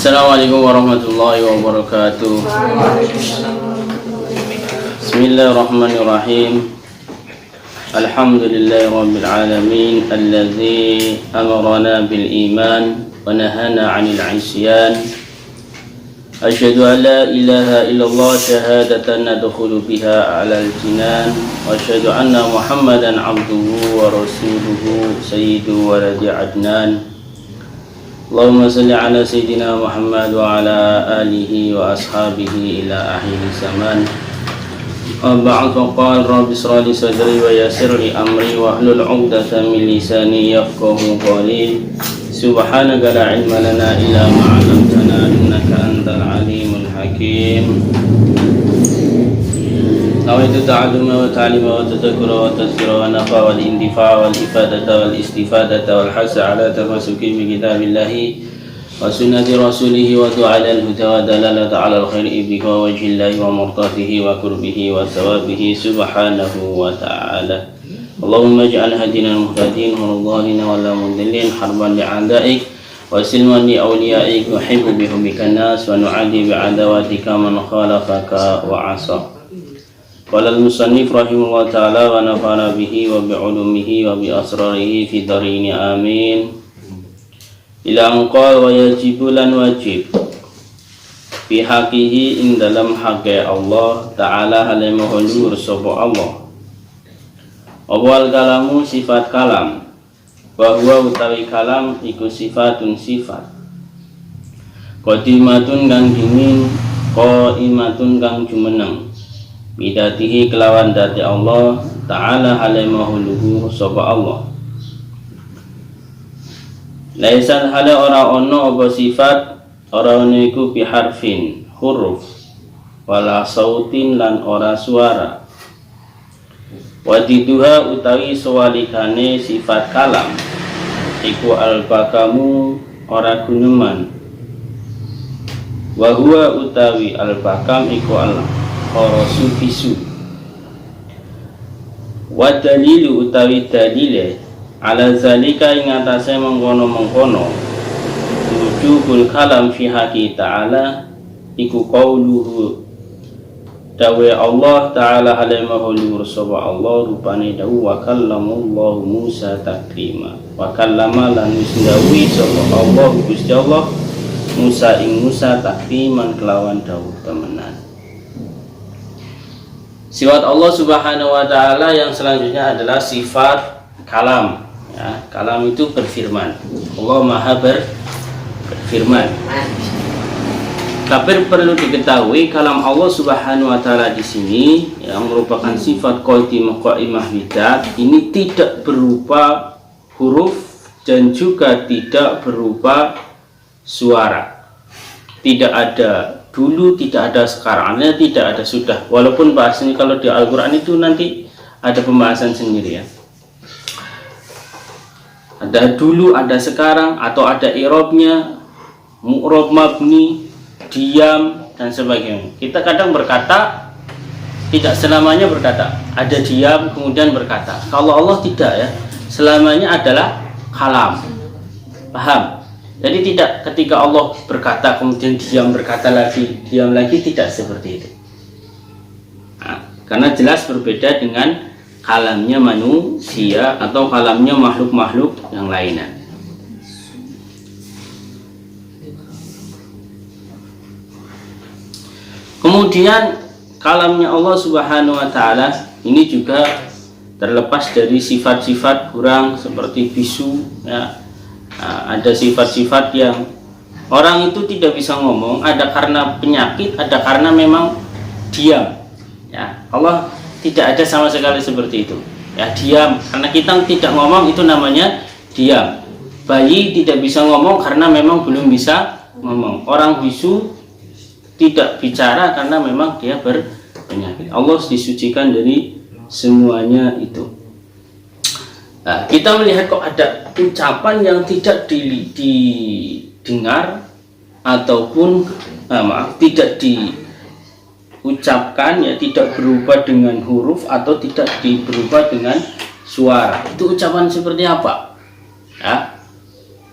Assalamualaikum warahmatullahi wabarakatuh. Bismillahirrahmanirrahim. Alhamdulillahi rabbil alamin alladzi amarana bil iman wa nahana 'anil 'isyan. Asyhadu an la ilaha illallah syahadatan nadkhulu biha 'alal jinan wa asyhadu anna Muhammadan 'abduhu wa rasuluhu sayyidu waladi adnan. Allahumma salli ala sayyidina Muhammad wa ala alihi wa ashabihi ila akhir zaman. Ba'd faqala rabbi ishrah li sadri wa yassir li amri wa hlul 'uqdatam min lisani yafqahu qawli. Subhanaka la ilma lana illa ma 'allamtana innaka antal alimul hakim. Nawaitu ta'alluma wa ta'lima wa tadhakkura wa tadhkira wa nafa wal intifa' wal ifadata wal istifadata wal hasa ala tamasuki bi kitabillahi wa sunnati rasulih wa du'a al huda wa dalalata ala al khairi bi wajhillahi wa murtatihi wa qurbihi wa thawabihi subhanahu wa ta'ala. Allahumma ij'al hadina al-muhtadin murdalina wa la mudillin harban li'a'daik wa silman li awliyaik wa hibbu bi hubbika nas wa nu'adi bi adawatika man khalafaka wa 'asa. Qala al-musannif rahimahullah ta'ala wa nafa'ana bihi wa bi'ulumihi wa bi asrarihi fi darini amin. Ila anqal wa yajibu lan wajib fi haqihi in dalam haqqi Allah ta'ala halimahulur sapa Allah. Awal kalamu sifat kalam bahwa utawi kalam iku sifatun sifat qadimatun kang dingin qaimatun kang jumeneng bidatihi kelawan dati Allah ta'ala halimahuluhu sapa Allah. Laisan hale ora ono apa sifat ora ono iku biharfin huruf wala sautin lan ora suara. Wadiduha utawi sewalikane sifat kalam iku albakamu ora guneman. Wahua utawi albakam iku Allah kharasu bisu. Wa dalilu utawi dalile ala zalika ing atase mengkono-mengkono wujubul kalam fi haqi ta'ala iku qauluhu dawe Allah ta'ala halimahulur sapa Allah rupane dawu wa kallamullahu Musa taklima wa kallama lan isdawi sapa Allah Gusti Allah Musa ing Musa takliman kelawan dawuh temenan. Sifat Allah subhanahu wa ta'ala yang selanjutnya adalah sifat kalam ya, kalam itu berfirman. Allah maha berfirman. Tapi perlu diketahui kalam Allah subhanahu wa ta'ala di sini yang merupakan sifat qaimah bidat ini tidak berupa huruf dan juga tidak berupa suara. Tidak ada dulu, tidak ada sekarang, tidak ada sudah. Walaupun bahasanya kalau di Al-Quran itu nanti ada pembahasan sendiri ya. Ada dulu, ada sekarang, atau ada i'rabnya, mu'rab, mabni, diam, dan sebagainya. Kita kadang berkata, tidak selamanya berkata. Ada diam, kemudian berkata. Kalau Allah tidak ya, selamanya adalah kalam. Paham? Jadi tidak ketika Allah berkata kemudian diam berkata lagi diam lagi, tidak seperti itu. Nah, karena jelas berbeda dengan kalamnya manusia atau kalamnya makhluk-makhluk yang lainnya. Kemudian kalamnya Allah subhanahu wa ta'ala ini juga terlepas dari sifat-sifat kurang seperti bisu ya. Nah, ada sifat-sifat yang orang itu tidak bisa ngomong, ada karena penyakit, ada karena memang diam ya. Allah tidak ada sama sekali seperti itu ya, diam karena kita tidak ngomong itu namanya diam. Bayi tidak bisa ngomong karena memang belum bisa ngomong. Orang bisu tidak bicara karena memang dia berpenyakit. Allah disucikan dari semuanya itu. Nah, kita melihat kok ada ucapan yang tidak didengar ataupun tidak diucapkan ya, tidak berubah dengan huruf atau tidak berubah dengan suara. Itu ucapan seperti apa? Ya,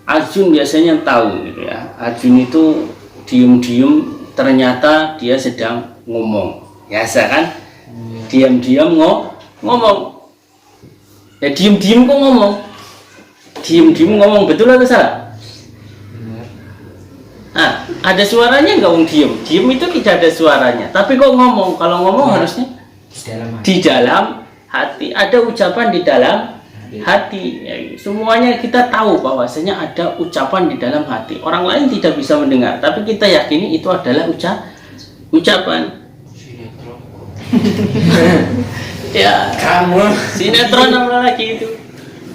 Ajun biasanya tahu gitu ya. Ajun itu diem-diem ternyata dia sedang ngomong. Biasa kan? Diam-diam ngomong. Ya diem-diem kok ngomong. Diem-diem ngomong, betul atau salah? Ada suaranya nggak wong diem? Diem itu tidak ada suaranya. Tapi kok ngomong? Kalau ngomong harusnya di dalam hati. Ada ucapan di dalam hati. Ya, semuanya kita tahu bahwasanya ada ucapan di dalam hati. Orang lain tidak bisa mendengar, tapi kita yakini itu adalah ucapan. Ya, kamu sinetron apa lagi itu?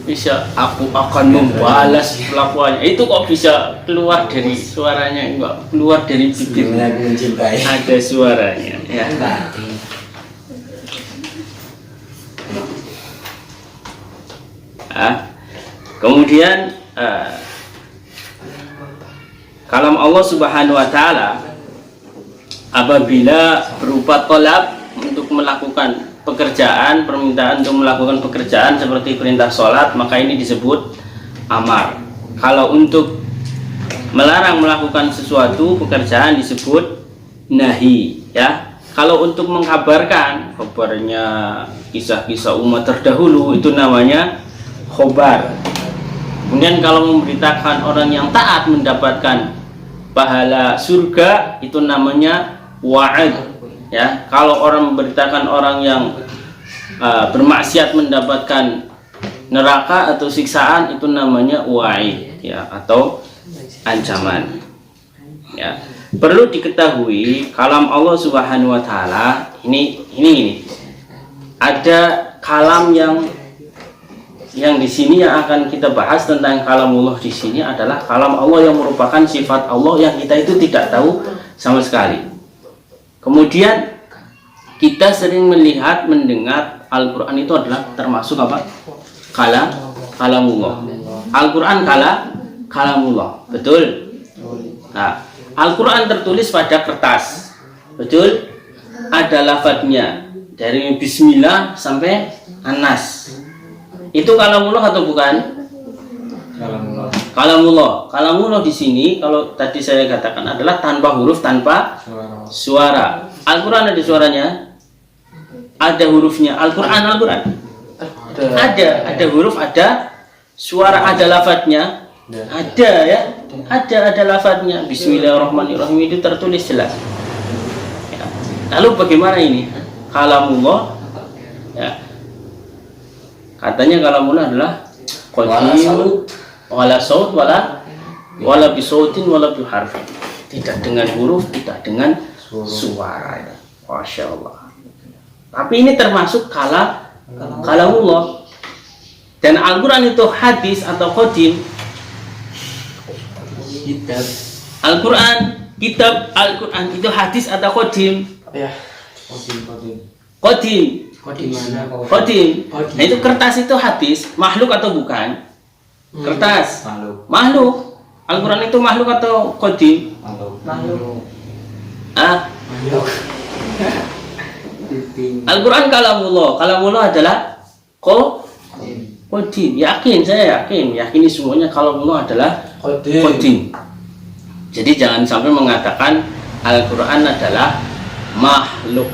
Bisa aku akan membalas pelakuannya. Itu kok bisa keluar dari suaranya, enggak keluar dari bibir. Ada suaranya. Ya. Kemudian kalam Allah Subhanahu wa taala apabila berupa tolab untuk melakukan pekerjaan, permintaan untuk melakukan pekerjaan seperti perintah sholat, maka ini disebut amar. Kalau untuk melarang melakukan sesuatu pekerjaan disebut nahi, ya. Kalau untuk mengkabarkan kabarnya kisah-kisah umat terdahulu itu namanya khobar. Kemudian kalau memberitakan orang yang taat mendapatkan pahala surga itu namanya wa'id, ya. Kalau orang memberitakan orang yang bermaksiat mendapatkan neraka atau siksaan itu namanya wa'id, ya, atau ancaman, ya. Perlu diketahui kalam Allah Subhanahu wa taala ini ada kalam yang di sini yang akan kita bahas tentang kalamullah di sini adalah kalam Allah yang merupakan sifat Allah yang kita itu tidak tahu sama sekali. Kemudian kita sering melihat mendengar Al-Qur'an itu adalah termasuk apa? Kalamullah. Al-Qur'an kalamullah. Betul? Nah, Al-Qur'an tertulis pada kertas. Betul? Ada lafadznya dari bismillah sampai An-Nas. Itu kalamullah atau bukan? Kalamullah di sini kalau tadi saya katakan adalah tanpa huruf, tanpa suara. Al-Qur'an ada suaranya? Ada hurufnya. Al-Qur'an. Ada huruf, ada suara, ada lafadznya. Ada, ya. Ada lafadznya. Bismillahirrahmanirrahim itu tertulis jelas. Ya. Lalu bagaimana ini? Kalamullah, ya. Katanya kalamullah adalah qadim wala saut wala bisautin wala biharfin. Tidak dengan huruf, tidak dengan suara. Masya Allah. Tapi ini termasuk kalamullah. Dan Al-Qur'an itu hadis atau qadim. Al-Qur'an, kitab Al-Qur'an itu hadis atau qadim? Ya. Qadim. Nah, itu kertas itu hadis, makhluk atau bukan? Kertas. Makhluk. Al-Qur'an itu makhluk atau qadim? Makhluk. Al-Qur'an kalamullah adalah qadim. Saya yakini semuanya kalamullah adalah qadim. Jadi jangan sampai mengatakan Al-Qur'an adalah makhluk.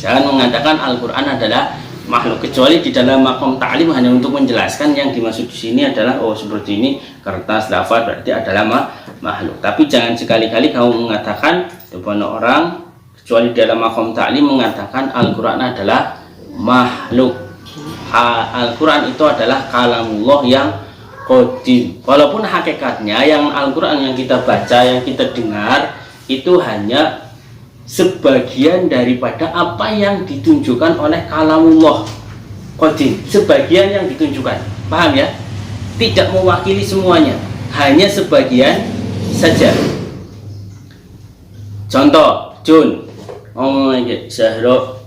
Jangan mengatakan Al-Qur'an adalah makhluk, kecuali di dalam maqam ta'lim hanya untuk menjelaskan yang dimaksud di sini adalah seperti ini kertas lafaz berarti adalah makhluk. Tapi jangan sekali-kali kamu mengatakan depan orang kecuali dalam maqam ta'lim mengatakan Al-Qur'an adalah makhluk. Al-Qur'an itu adalah kalamullah yang qadim. Walaupun hakikatnya yang Al-Qur'an yang kita baca, yang kita dengar itu hanya sebagian daripada apa yang ditunjukkan oleh kalamullah qadim, sebagian yang ditunjukkan, paham ya? Tidak mewakili semuanya, hanya sebagian saja. Contoh, Jun ngomong aja Zahra,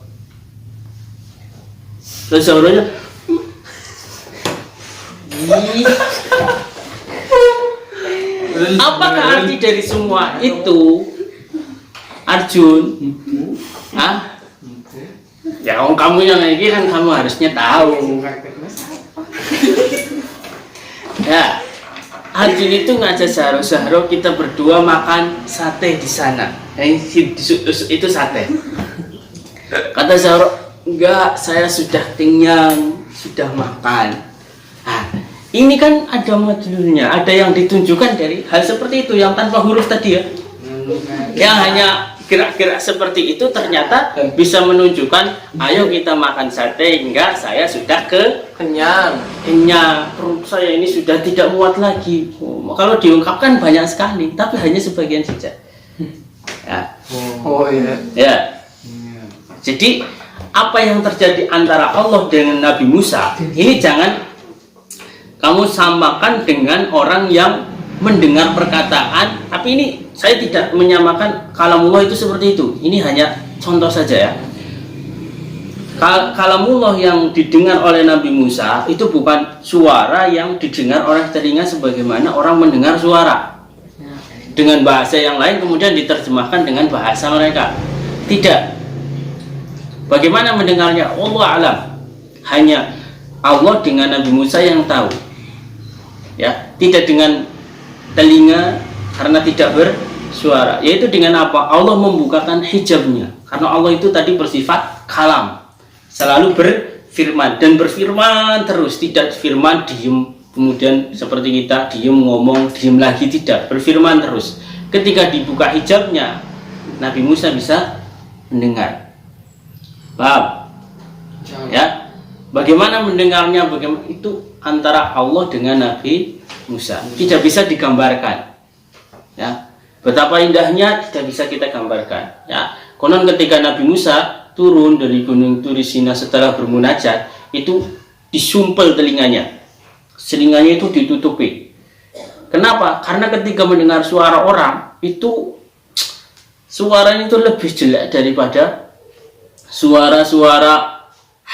terus Zahranya apakah arti dari semua itu? Arjun, ya om kamu yang lagi kan kamu harusnya tahu. Ya, Arjun itu ngajak Zahro kita berdua makan sate di sana. Itu sate. Kata Zahro, enggak, saya sudah kenyang, sudah makan. Nah, ini kan ada madlulnya, ada yang ditunjukkan dari hal seperti itu yang tanpa huruf tadi ya. Yang hanya gerak-gerak seperti itu ternyata bisa menunjukkan, ayo kita makan sate, enggak, saya sudah kenyang, perut saya ini sudah tidak muat lagi. Kalau diungkapkan banyak sekali, tapi hanya sebagian saja. Ya. Ya. Jadi apa yang terjadi antara Allah dengan Nabi Musa ini jangan kamu samakan dengan orang yang mendengar perkataan, tapi ini saya tidak menyamakan kalamullah itu seperti itu. Ini hanya contoh saja ya. Kalamullah yang didengar oleh Nabi Musa itu bukan suara yang didengar oleh telinga sebagaimana orang mendengar suara dengan bahasa yang lain kemudian diterjemahkan dengan bahasa mereka. Tidak. Bagaimana mendengarnya? Allah alam. Hanya Allah dengan Nabi Musa yang tahu. Ya, tidak dengan telinga karena tidak bersuara. Yaitu dengan apa? Allah membukakan hijabnya. Karena Allah itu tadi bersifat kalam. Selalu berfirman dan berfirman terus, tidak firman diem kemudian seperti kita diem ngomong diem lagi, tidak, berfirman terus. Ketika dibuka hijabnya Nabi Musa bisa mendengar. Paham? Ya. Bagaimana mendengarnya? Bagaimana itu antara Allah dengan Nabi Musa tidak bisa digambarkan. Ya. Betapa indahnya tidak bisa kita gambarkan. Ya. Konon ketika Nabi Musa turun dari gunung Turisina setelah bermunajat, itu disumpel telinganya. Telinganya itu ditutupi. Kenapa? Karena ketika mendengar suara orang, itu suaranya itu lebih jelek daripada suara-suara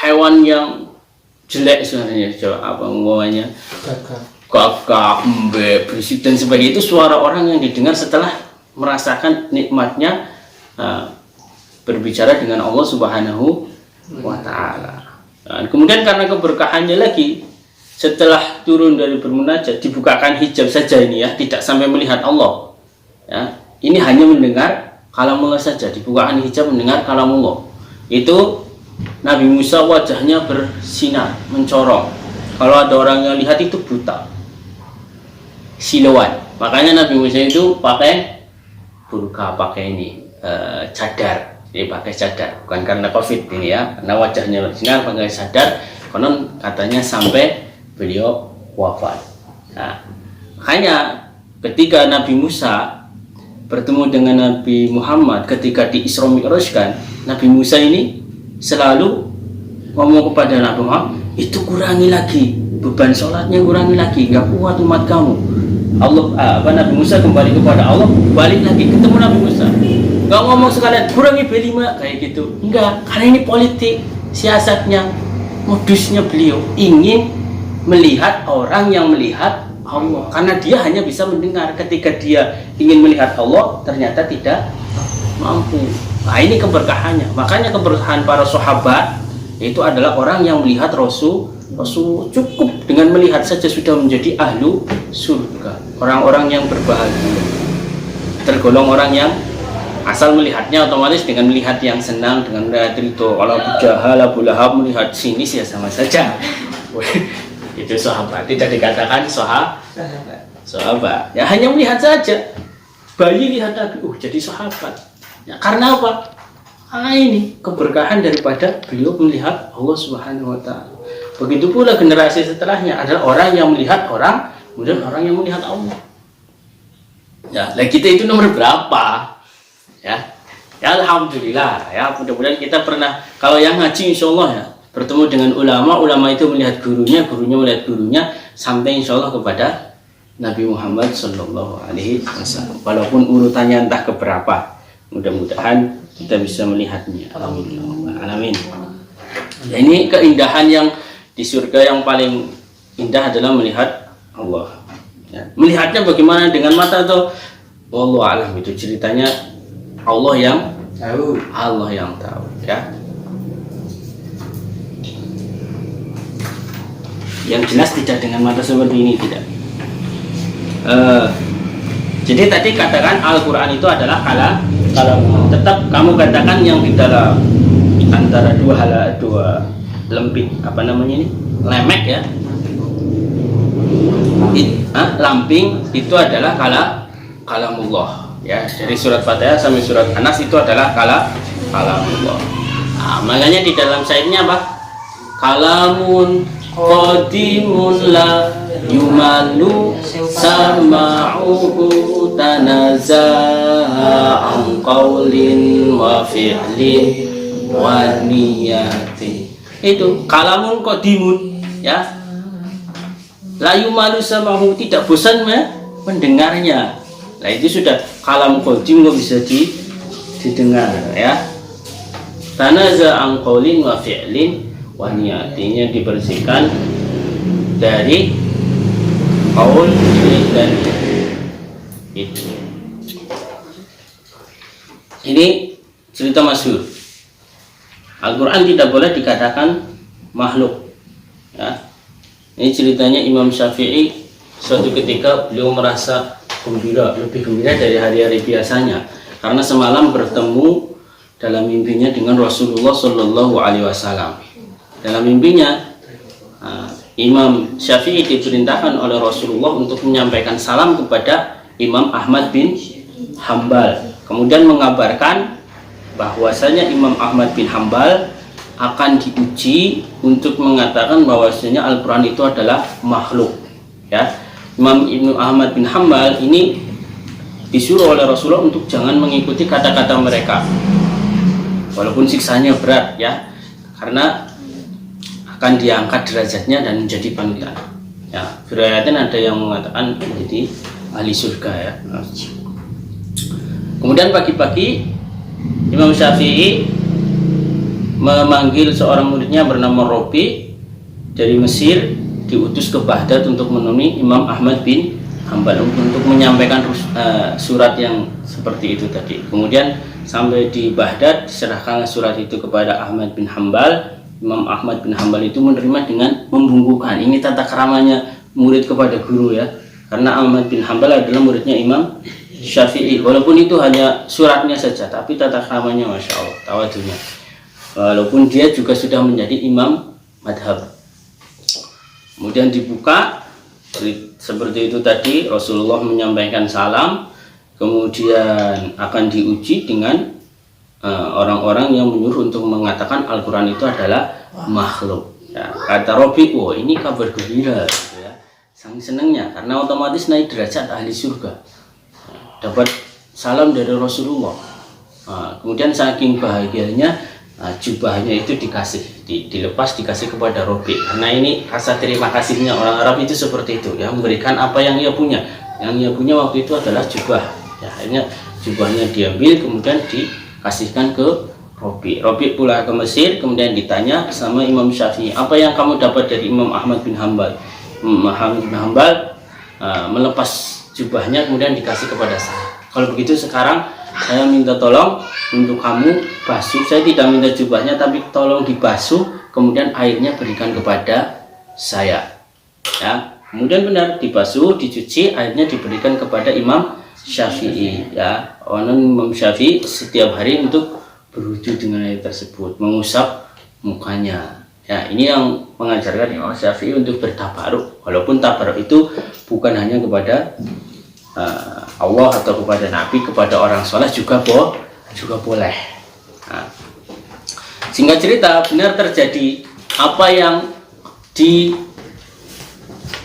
hewan yang jelek sebenarnya. Apa ngomongnya? Gagak, embe, berisik dan sebagainya. Itu suara orang yang didengar setelah merasakan nikmatnya berbicara dengan Allah Subhanahu wa Ta'ala. Nah, kemudian karena keberkahannya lagi, setelah turun dari bermunajat dibukakan hijab saja ini ya, tidak sampai melihat Allah. Ya, ini hanya mendengar kalamullah saja, dibukakan hijab mendengar kalamullah. Itu Nabi Musa wajahnya bersinar, mencorong. Kalau ada orang yang lihat itu buta, silauan. Makanya Nabi Musa itu pakai burka, pakai ini cadar. Jadi pakai cadar, bukan karena COVID ini ya, karena wajahnya bersinar pakai cadar. Konon katanya sampai beliau wafat. Nah, makanya ketika Nabi Musa bertemu dengan Nabi Muhammad ketika di Isra Mi'rajkan, Nabi Musa ini selalu ngomong kepada Nabi Muhammad, itu kurangi lagi beban sholatnya, kurangi lagi, nggak kuat umat kamu. Nabi Musa kembali kepada Allah, balik lagi ketemu Nabi Musa, nggak ngomong sekalian kurangi B5 kayak gitu, enggak, karena ini politik, siasatnya, modusnya beliau ingin melihat orang yang melihat Allah, karena dia hanya bisa mendengar. Ketika dia ingin melihat Allah ternyata tidak mampu. Nah, ini keberkahannya. Makanya keberkahan para sahabat itu adalah orang yang melihat Rasul cukup dengan melihat saja sudah menjadi ahlu surga, orang-orang yang berbahagia, tergolong orang yang asal melihatnya otomatis dengan melihat yang senang, dengan melihat itu. Kalau Abu Jahal, Abu Lahab melihat sini ya sama saja. Itu sahabat, tidak dikatakan sahabat. Ya hanya melihat saja. Bayi lihat Nabi, jadi sahabat. Ya, karena apa? Karena ini keberkahan daripada beliau melihat Allah Subhanahu wa Ta'ala. Begitu pula generasi setelahnya adalah orang yang melihat orang, kemudian orang yang melihat Allah. Ya, lah kita itu nomor berapa? Ya, alhamdulillah ya, mudah-mudahan kita pernah, kalau yang ngaji insya Allah ya, bertemu dengan ulama itu melihat gurunya melihat gurunya, sampai insya Allah kepada Nabi Muhammad Sallallahu Alaihi Wasallam. Walaupun urutannya entah keberapa, mudah-mudahan kita bisa melihatnya. Alhamdulillah, alamin. Ya, ini keindahan yang di surga yang paling indah adalah melihat Allah. Ya, melihatnya bagaimana dengan mata atau wallahu alam, itu ceritanya Allah yang tahu. Ya. Yang jelas tidak dengan mata seperti ini, tidak. Jadi tadi katakan Al-Quran itu adalah kalam. Tetap kamu katakan yang di dalam antara dua lempit, apa namanya ini, lemek ya, lamping, itu adalah kalamullah ya. Dari surat Fatihah sampai surat An-Nas itu adalah kalamullah. Makanya di dalam syairnya apa? Kalamun qadimun la yumalu sama'uhu tanaza'a an qawlin wa fi'lin wa niyati. Itu kalamun qadimun ya, la yumalu sama'uhu, tidak bosan mendengarnya. Nah itu sudah kalam qadim kok bisa didengar ya. Tanaza'a an qawlin wa fi'lin wa niyatinya, dibersihkan dari qaul dan itu. Ini cerita masyhur. Al-Quran tidak boleh dikatakan makhluk ya. Ini ceritanya Imam Syafi'i. Suatu ketika beliau merasa gembira, lebih gembira dari hari-hari biasanya, karena semalam bertemu dalam mimpinya dengan Rasulullah Shallallahu Alaihi Wasallam. Dalam mimpinya Imam Syafi'i diperintahkan oleh Rasulullah untuk menyampaikan salam kepada Imam Ahmad bin Hambal, kemudian mengabarkan bahwasanya Imam Ahmad bin Hambal akan diuji untuk mengatakan bahwasanya Al-Quran itu adalah makhluk ya. Imam Ibnu Ahmad bin Hambal ini disuruh oleh Rasulullah untuk jangan mengikuti kata-kata mereka, walaupun siksanya berat ya, karena akan diangkat derajatnya dan menjadi panutan ya. Riwayatnya ada yang mengatakan menjadi ahli surga ya. Kemudian pagi-pagi Imam Syafi'i memanggil seorang muridnya bernama Robi dari Mesir, diutus ke Baghdad untuk menemui Imam Ahmad bin Hambal untuk menyampaikan surat yang seperti itu tadi. Kemudian sampai di Baghdad, diserahkan surat itu kepada Ahmad bin Hambal. Imam Ahmad bin Hambal itu menerima dengan membungkukkan. Ini tata keramanya murid kepada guru ya, karena Ahmad bin Hambal adalah muridnya Imam Syafi'i. Walaupun itu hanya suratnya saja, tapi tata keramanya Masya Allah, tawadunya. Walaupun dia juga sudah menjadi imam madhab. Kemudian dibuka seperti itu tadi, Rasulullah menyampaikan salam, kemudian akan diuji dengan orang-orang yang menyuruh untuk mengatakan Al-Quran itu adalah makhluk ya. Kata Robi, oh ini kabar gembira gitu ya, sangat senangnya, karena otomatis naik derajat ahli surga, dapat salam dari Rasulullah. Kemudian saking bahagianya, jubahnya itu dilepas, dikasih kepada Robi, karena ini rasa terima kasihnya. Orang Arab itu seperti itu ya, memberikan apa yang ia punya. Yang ia punya waktu itu adalah jubah ya. Akhirnya jubahnya diambil, kemudian dikasihkan ke Robi. Robi pulang ke Mesir, kemudian ditanya sama Imam Syafi'i, apa yang kamu dapat dari Imam Ahmad bin Hambal? Ahmad bin Hambal melepas jubahnya, kemudian dikasih kepada saya. Kalau begitu sekarang saya minta tolong untuk kamu basuh. Saya tidak minta jubahnya, tapi tolong dibasuh, kemudian airnya berikan kepada saya ya. Kemudian benar dibasuh, dicuci, airnya diberikan kepada Imam Syafi'i ya. Imam Syafi'i setiap hari untuk berwudu dengan air tersebut, mengusap mukanya ya. Ini yang mengajarkan Imam Syafi'i untuk bertabaruk, walaupun tabaruk itu bukan hanya kepada Allah atau kepada Nabi, kepada orang soleh juga boleh. Singkat cerita, benar terjadi apa yang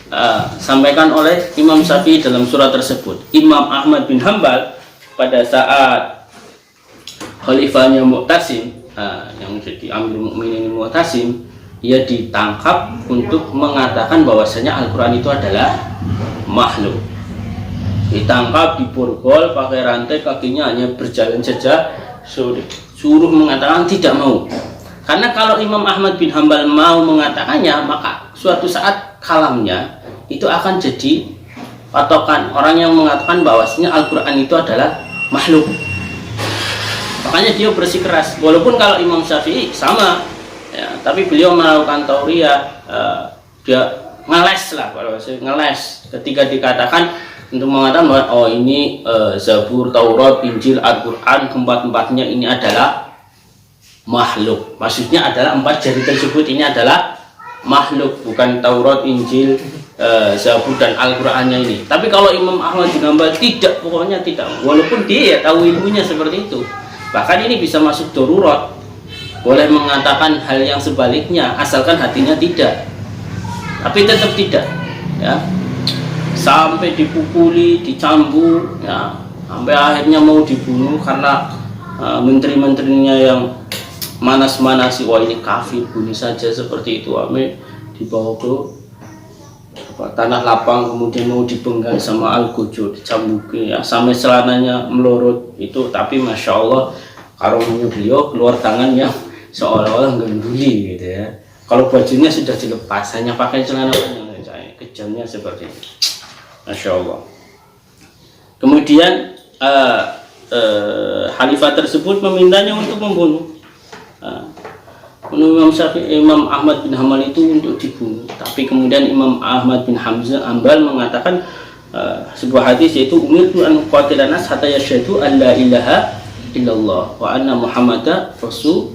disampaikan oleh Imam Syafi'i dalam surat tersebut. Imam Ahmad bin Hambal pada saat khalifahnya Mu'tasim, yang menjadi Amirul Mukminin Mu'tasim, ia ditangkap untuk mengatakan bahwasanya Al-Quran itu adalah makhluk. Ditangkap, diborgol, pakai rantai, kakinya hanya berjalan saja, suruh mengatakan tidak mau. Karena kalau Imam Ahmad bin Hambal mau mengatakannya, maka suatu saat kalamnya itu akan jadi patokan orang yang mengatakan bahwasanya Al-Quran itu adalah makhluk. Makanya dia bersikeras. Walaupun kalau Imam Syafi'i sama ya, tapi beliau melakukan tauriyah, dia ngeles lah, kalau saya ngeles ketika dikatakan untuk mengatakan bahwa oh ini Zabur, Taurat, Injil, Al-Quran keempat-empatnya ini adalah makhluk. Maksudnya adalah 4 jari tersebut ini adalah makhluk, bukan Taurat, Injil, Zabur dan Al-Qurannya ini. Tapi kalau Imam Ahmad bin Hanbal tidak, pokoknya tidak, walaupun dia ya tahu ilmunya seperti itu, bahkan ini bisa masuk darurat, boleh mengatakan hal yang sebaliknya asalkan hatinya tidak, tapi tetap tidak ya, sampai dipukuli, dicambuk ya, sampai akhirnya mau dibunuh karena menteri-menterinya yang manas-manasi, wah ini kafir, bunuh saja, seperti itu. Ame dibawa ke tanah lapang, kemudian mau dipenggal sama Al-Gojo, dicambuki ya, sampai celananya melorot itu. Tapi masya Allah karomanya beliau keluar tangan yang seolah-olah mengguli gitu ya. Kalau bajunya sudah dilepas, hanya pakai celana panjang saja, kejamnya seperti itu, masya Allah. Kemudian khalifah tersebut memintanya untuk membunuh. Imam Syafi'i, Imam Ahmad bin Hanbal itu untuk dibunuh. Tapi kemudian Imam Ahmad bin Hanbal mengatakan sebuah hadis, yaitu umirtu an uqatila nas hatta yashhadu an la ilaha illallah wa anna muhammadar Rasulullah,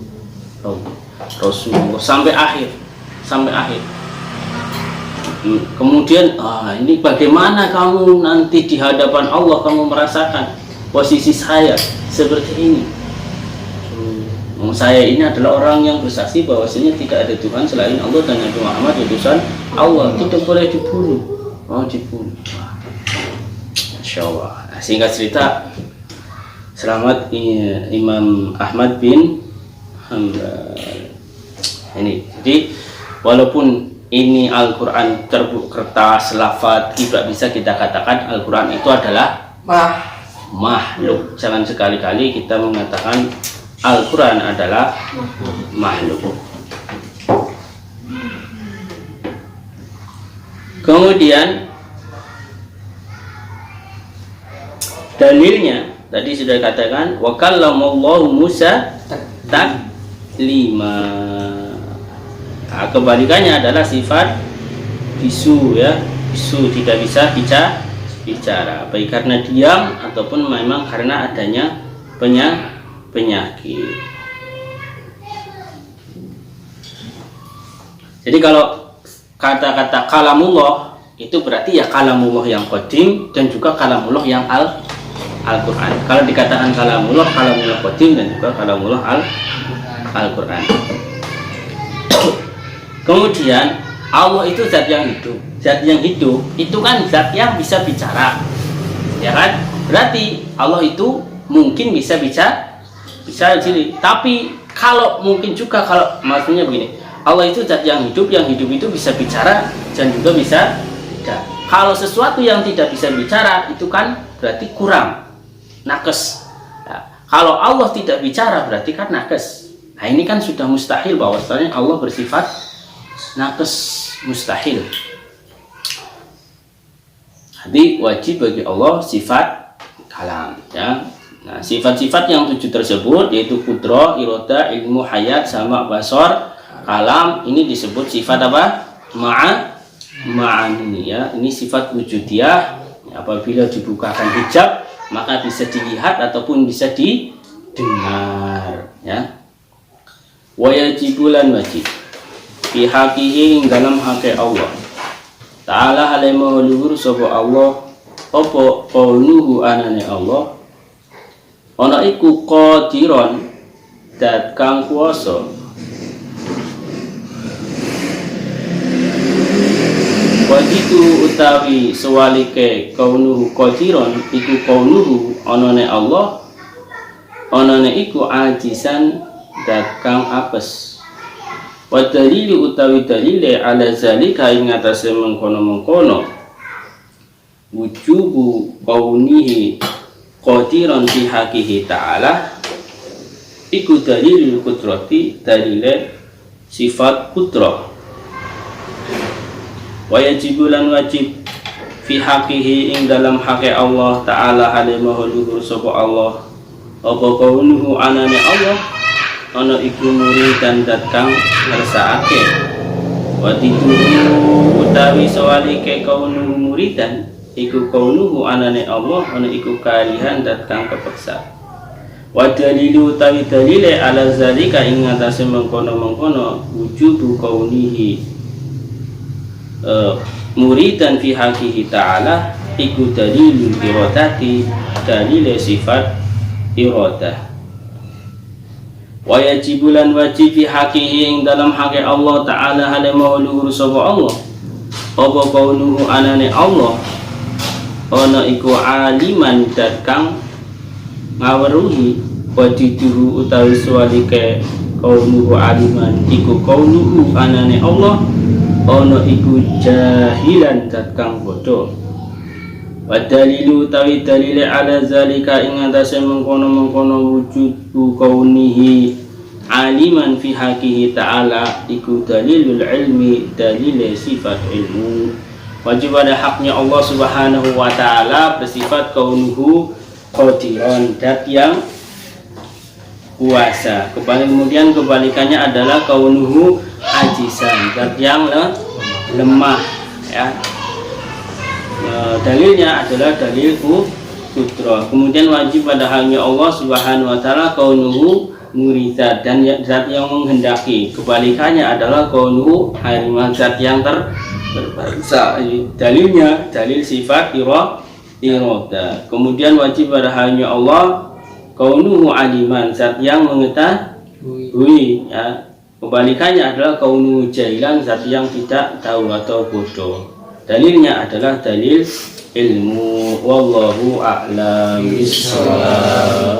sampai akhir. Kemudian ini bagaimana kamu nanti di hadapan Allah kamu merasakan posisi saya seperti ini. Saya ini adalah orang yang bersaksi bahwasanya tidak ada Tuhan selain Allah dan Nabi Muhammad utusan Allah, tidak boleh dibunuh. Dibunuh. Masya Allah. Singkat cerita, selamat Imam Ahmad bin Hanbal ini. Jadi walaupun ini Al-Quran terbuka kertas, lafaz, tidak bisa kita katakan Al-Quran itu adalah makhluk. Jangan sekali-kali kita mengatakan Al-Quran adalah makhluk. Kemudian dalilnya tadi sudah katakan, wa kallamallahu Musa taklima. Kebalikannya adalah sifat bisu ya, bisu, tidak bisa bicara, baik karena diam ataupun memang karena adanya penyakit. Jadi kalau kata-kata kalamullah itu berarti ya kalamullah yang qadim dan juga kalamullah yang Al-Quran. Kalau dikatakan kalamullah qadim dan juga kalamullah Al-Quran. Kemudian Allah itu zat yang hidup. Zat yang hidup itu kan zat yang bisa bicara, ya kan? Berarti Allah itu mungkin bisa jadi. Tapi kalau mungkin juga, kalau maksudnya begini, Allah itu zat yang hidup itu bisa bicara dan juga bisa tidak. Kalau sesuatu yang tidak bisa bicara itu kan berarti kurang, nakes. Nah, kalau Allah tidak bicara berarti kan nakes. Nah ini kan sudah mustahil bahwasanya Allah bersifat nakes, mustahil. Jadi wajib bagi Allah sifat kalam ya. Nah, sifat-sifat yang 7 tersebut yaitu qudrah, iroda, ilmu, hayat, sama, basar, kalam, ini disebut sifat apa? Ma'ani ya. Ini sifat wujudiyah. Apabila dibukakan hijab maka bisa dilihat ataupun bisa didengar ya. Wa yajibulan wajib fi haqihi dalam hak Allah Ta'ala alaihi luhur sapa Allah apa qauluhu anane Allah ana iku qadiron dat kang kuwasa wajitu utawi sewalike kaunuhu qadiron iku kaunuhu anane Allah anane iku ajisan dat kang apes. Wa dalilu utawi dalile ala zalika ing atase mengkono-mengkono wujubu kaunihi qadiran fi haqihi ta'ala iku dalilul qudrati, dalile sifat qudrah. Wa yajibulan wajib fi haqihi ing dalam haqi Allah ta'ala alaihi luhur sapa Allah apa kaunuhu anane Allah ana iku muridan dat kang ngersakake wa titu utawi sawalike kaunu muridan iku kaunuhu anane Allah ana iku karihan dat kang kepeksa. Wa dalilu utawi dalile ala zalika ing atase mengkono-mengkono wujubu kaunihi muridan fi haqihi ta'ala iku dalilul iradati dalile sifat iradah. Wa yajibulan wajib fi haqihi ing dalam haqi Allah ta'ala hale mauluhur sapa Allah apa kaunuhu anane Allah ana iku aliman dat kang ngaweruhi wajiduhu utawi sualike kaunuhu aliman iku kaunuhu anane Allah ana iku jahilan dat kang bodoh. Wa dalilu utawi dalile ala zalika ing atase mengkono-mengkono wujudu kaunihi aliman fi haqihi ta'ala iku dalilul ilmi dalile sifat ilmu. Wajib pada haknya Allah subhanahu wa ta'ala bersifat kaunuhu qadiran dat yang kuasa. Kemudian kebalikannya adalah kaunuhu ajisan dat yang lemah ya. Dalilnya adalah dalil kudrah. Kemudian wajib pada halnya Allah subhanahu wa ta'ala kaunuhu muridat dan zat yang menghendaki. Kebalikannya adalah kaunuhu hariman zat yang terbangsa. Dalilnya dalil sifat iradah. Kemudian wajib pada halnya Allah kaunuhu aliman zat yang mengetahui ya. Kebalikannya adalah kaunuhu jahilan zat yang tidak tahu atau bodoh. Dalilnya adalah dalil ilmu. Wallahu a'lam bishawab.